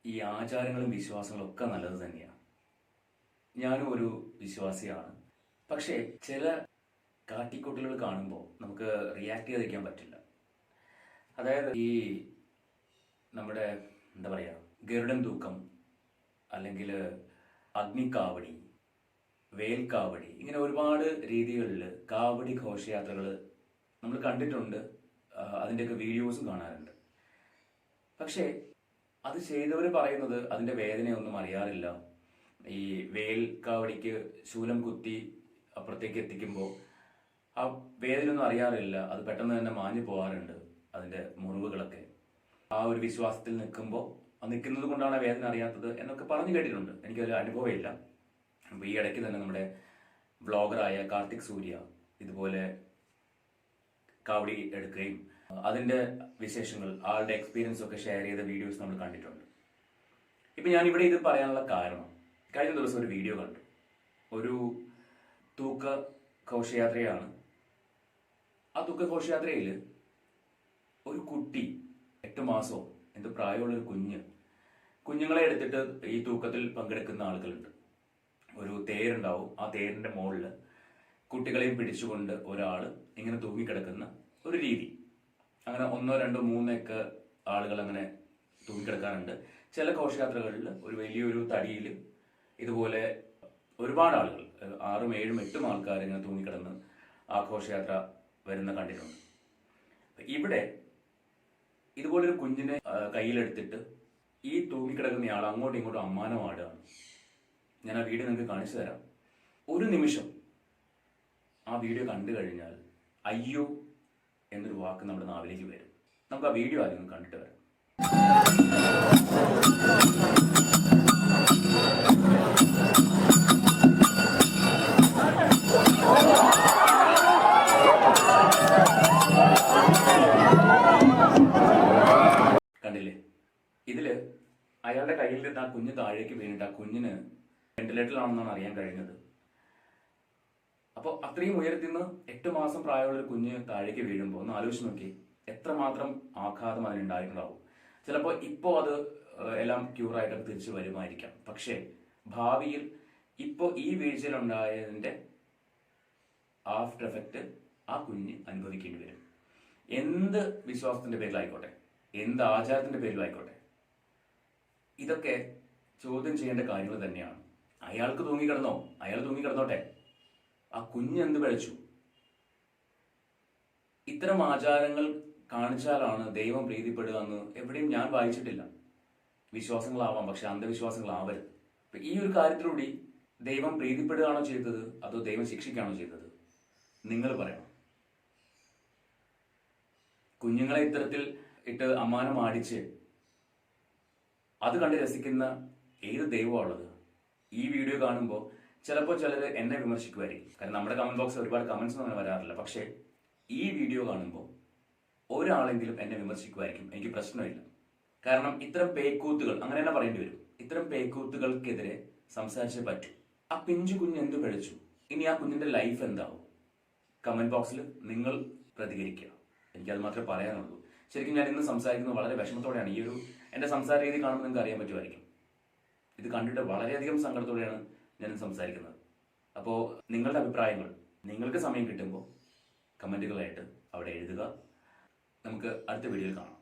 ഈ ആചാരങ്ങളും വിശ്വാസങ്ങളും ഒക്കെ നല്ലത് തന്നെയാണ്. ഞാനും ഒരു വിശ്വാസിയാണ്. പക്ഷേ ചില കാട്ടിക്കൂട്ടലുകൾ കാണുമ്പോൾ നമുക്ക് റിയാക്ട് ചെയ്തിരിക്കാൻ പറ്റില്ല. അതായത് ഈ നമ്മുടെ എന്താ പറയുക, ഗരുഡൻ തൂക്കം, അല്ലെങ്കിൽ അഗ്നിക്കാവടി, വേൽക്കാവടി, ഇങ്ങനെ ഒരുപാട് രീതികളിൽ കാവടി ഘോഷയാത്രകൾ നമ്മൾ കണ്ടിട്ടുണ്ട്. അതിൻ്റെയൊക്കെ വീഡിയോസും കാണാറുണ്ട്. പക്ഷേ അത് ചെയ്തവർ പറയുന്നത് അതിൻ്റെ വേദനയൊന്നും അറിയാറില്ല. ഈ വേൽക്കാവടിക്ക് ശൂലം കുത്തി അപ്പുറത്തേക്ക് എത്തിക്കുമ്പോൾ ആ വേദനയൊന്നും അറിയാറില്ല. അത് പെട്ടെന്ന് തന്നെ മാഞ്ഞു പോകാറുണ്ട്, അതിൻ്റെ മുറിവുകളൊക്കെ. ആ ഒരു വിശ്വാസത്തിൽ നിൽക്കുന്നത് കൊണ്ടാണ് ആ വേദന അറിയാത്തത് എന്നൊക്കെ പറഞ്ഞു കേട്ടിട്ടുണ്ട്. എനിക്കതിൽ അനുഭവമില്ല. അപ്പോൾ ഈ ഇടയ്ക്ക് തന്നെ നമ്മുടെ വ്ളോഗറായ കാർത്തിക് സൂര്യ ഇതുപോലെ കാവടി എടുക്കുകയും അതിൻ്റെ വിശേഷങ്ങൾ, ആളുടെ എക്സ്പീരിയൻസ് ഒക്കെ ഷെയർ ചെയ്ത വീഡിയോസ് നമ്മൾ കണ്ടിട്ടുണ്ട്. ഇപ്പം ഞാനിവിടെ ഇത് പറയാനുള്ള കാരണം, കഴിഞ്ഞ ദിവസം ഒരു വീഡിയോ കണ്ടു. ഒരു തൂക്ക ഘോഷയാത്രയാണ്. ആ തൂക്ക ഘോഷയാത്രയിൽ ഒരു കുട്ടി, 8 മാസമോ എന്ത് പ്രായമുള്ളൊരു കുഞ്ഞുങ്ങളെ എടുത്തിട്ട് ഈ തൂക്കത്തിൽ പങ്കെടുക്കുന്ന ആളുകളുണ്ട്. ഒരു തേരുണ്ടാവും. ആ തേരിൻ്റെ മുകളിൽ കുട്ടികളെയും പിടിച്ചുകൊണ്ട് ഒരാൾ ഇങ്ങനെ തൂങ്ങിക്കിടക്കുന്ന ഒരു രീതി. അങ്ങനെ 1, 2, 3 ഒക്കെ ആളുകൾ അങ്ങനെ തൂങ്ങിക്കിടക്കാറുണ്ട്. ചില ഘോഷയാത്രകളിൽ ഒരു വലിയൊരു തടിയിൽ ഇതുപോലെ ഒരുപാട് ആളുകൾ, 6, 7, 8 ആൾക്കാർ ഇങ്ങനെ തൂങ്ങിക്കിടന്ന് ആ ഘോഷയാത്ര വരുന്ന കണ്ടിട്ടുണ്ട്. ഇവിടെ ഇതുപോലൊരു കുഞ്ഞിനെ കയ്യിലെടുത്തിട്ട് ഈ തൂങ്ങിക്കിടക്കുന്നയാൾ അങ്ങോട്ടും ഇങ്ങോട്ടും അമ്മാനമാടുകയാണ്. ഞാൻ ആ വീഡിയോ നിങ്ങൾക്ക് കാണിച്ചു തരാം. ഒരു നിമിഷം ആ വീഡിയോ കണ്ടു കഴിഞ്ഞാൽ അയ്യോ എന്നൊരു വാക്ക് നമ്മുടെ നാവിലേക്ക് വരും. നമുക്ക് ആ വീഡിയോ ആദ്യം കണ്ടിട്ട് വരാം. കണ്ടില്ലേ? ഇതില് അയാളുടെ കയ്യിൽ നിന്ന് ആ കുഞ്ഞ് താഴേക്ക് വീണിട്ട് ആ കുഞ്ഞിന് വെന്റിലേറ്ററിലാണെന്നാണ് അറിയാൻ കഴിഞ്ഞത്. അപ്പോൾ അത്രയും ഉയരത്തിൽ നിന്ന് 8 മാസം പ്രായമുള്ള ഒരു കുഞ്ഞ് താഴേക്ക് വീഴുമ്പോൾ ഒന്ന് ആലോചിച്ച് നോക്കി, എത്രമാത്രം ആഘാതം അതിനുണ്ടായിട്ടുണ്ടാവും. ചിലപ്പോൾ ഇപ്പോൾ അത് എല്ലാം ക്യൂറായിട്ടൊക്കെ തിരിച്ചു വരുമായിരിക്കാം. പക്ഷേ ഭാവിയിൽ ഇപ്പോൾ ഈ വീഴ്ചയിലുണ്ടായതിൻ്റെ ആഫ്റ്റർ എഫക്റ്റ് ആ കുഞ്ഞ് അനുഭവിക്കേണ്ടി വരും. എന്ത് വിശ്വാസത്തിന്റെ പേരിലായിക്കോട്ടെ, എന്ത് ആചാരത്തിന്റെ പേരിലായിക്കോട്ടെ, ഇതൊക്കെ ചോദ്യം ചെയ്യേണ്ട കാര്യങ്ങൾ തന്നെയാണ്. അയാൾക്ക് തൂങ്ങിക്കിടന്നോ, അയാൾ തൂങ്ങിക്കിടന്നോട്ടെ, ആ കുഞ്ഞ് എന്ത് കഴിച്ചു? ഇത്തരം ആചാരങ്ങൾ കാണിച്ചാലാണ് ദൈവം പ്രീതിപ്പെടുക എന്ന് എവിടെയും ഞാൻ വായിച്ചിട്ടില്ല. വിശ്വാസങ്ങളാവാം, പക്ഷെ അന്ധവിശ്വാസങ്ങളാവരുത്. ഈ ഒരു കാര്യത്തിലൂടെ ദൈവം പ്രീതിപ്പെടുകയാണോ ചെയ്തത്, അതോ ദൈവം ശിക്ഷിക്കുകയാണോ ചെയ്തത്? നിങ്ങൾ പറയണം. കുഞ്ഞുങ്ങളെ ഇത്തരത്തിൽ ഇട്ട് അമ്മാനം ആടിച്ച് അത് കണ്ട് രസിക്കുന്ന ഏത് ദൈവമാണുള്ളത്? ഈ വീഡിയോ കാണുമ്പോൾ ചിലപ്പോൾ ചിലർ എന്നെ വിമർശിക്കുമായിരിക്കും. കാരണം നമ്മുടെ കമന്റ് ബോക്സിൽ ഒരുപാട് കമന്റ്സ് ഒന്നും അങ്ങനെ വരാറില്ല. പക്ഷേ ഈ വീഡിയോ കാണുമ്പോൾ ഒരാളെങ്കിലും എന്നെ വിമർശിക്കുമായിരിക്കും. എനിക്ക് പ്രശ്നമില്ല. കാരണം ഇത്തരം പേക്കൂത്തുകൾ, അങ്ങനെ തന്നെ പറയേണ്ടി വരും, ഇത്തരം പേക്കൂത്തുകൾക്കെതിരെ സംസാരിച്ചേ പറ്റൂ. ആ പിഞ്ചു കുഞ്ഞ് എന്ത് കഴിച്ചു? ഇനി ആ കുഞ്ഞിന്റെ ലൈഫ് എന്താവും? കമന്റ് ബോക്സിൽ നിങ്ങൾ പ്രതികരിക്കുക. എനിക്കത് മാത്രമേ പറയാനുള്ളൂ. ശരിക്കും ഞാൻ ഇന്ന് സംസാരിക്കുന്നത് വളരെ വിഷമത്തോടെയാണ്. ഈ ഒരു എൻ്റെ സംസാര രീതി കാണുമ്പോൾ നിങ്ങൾക്ക് അറിയാൻ പറ്റുമായിരിക്കും. ഇത് കണ്ടിട്ട് വളരെയധികം സങ്കടത്തോടെയാണ് ഞാൻ സംസാരിക്കുന്നത്. അപ്പോൾ നിങ്ങളുടെ അഭിപ്രായങ്ങൾ നിങ്ങൾക്ക് സമയം കിട്ടുമ്പോൾ കമൻറ്റുകളായിട്ട് അവിടെ എഴുതുക. നമുക്ക് അടുത്ത വീഡിയോയിൽ കാണാം.